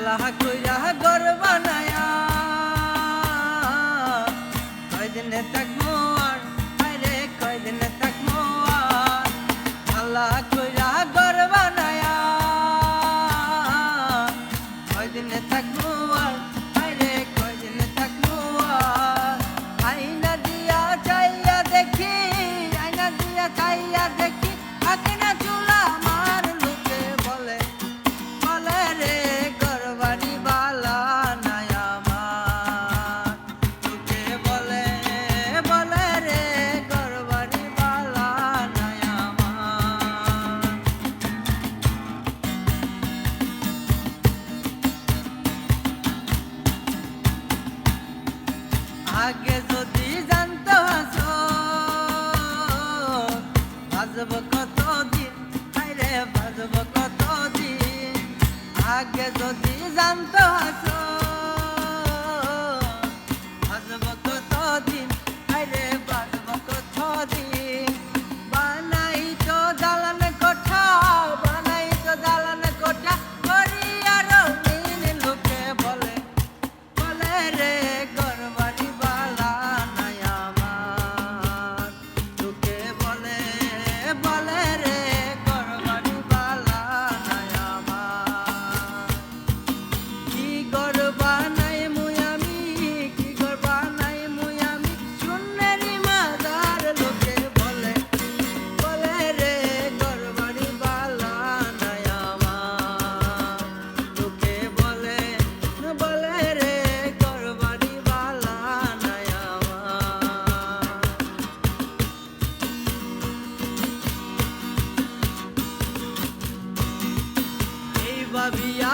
আল্লাহ কইরা ঘর বানায়া কয়দিনে থাকবো আর আরে কয়দিনে থাকবো আর আল্লাহ কইরা ঘর বানায়া কয়দিনে থাকবো আর আরে কয়দিনে থাকবো আর আয়না দিয়া চাইয়া দেখি আয়না দিয়া চাইয়া দেখি থাকে না চুলা আমার লোকে বলে বলে রে ঘরবাড়ি বালা নাই আমার লোকে বলে বলে রে ঘরবাড়ি বালা নাই আমার আগে যদি জানতো হাসো বাজব কতদিন আরে বাজব কতদিন আগে যদি জানতো হাসো বাজব কতদিন আরে বাজব কতদিন বানাই তো দালান কোঠা বানাই তো দালান কোঠা করিয়া রঙিন লোকে বলে বলে রে ঘরবাড়ি বালা নাই আমার লোকে বলে বলে রে ঘরবাড়ি বালা নাই আমার কি ঘর বানাই মুই আমি কি ঘর বানাই মুই আমি শূন্যেরই মাদার লোকে বলে বলে রে ঘরবাড়ি বালা নাই আমার লোকে বলে বলে রে ঘরবাড়ি বালা নাই আমার এই ভাবিয়া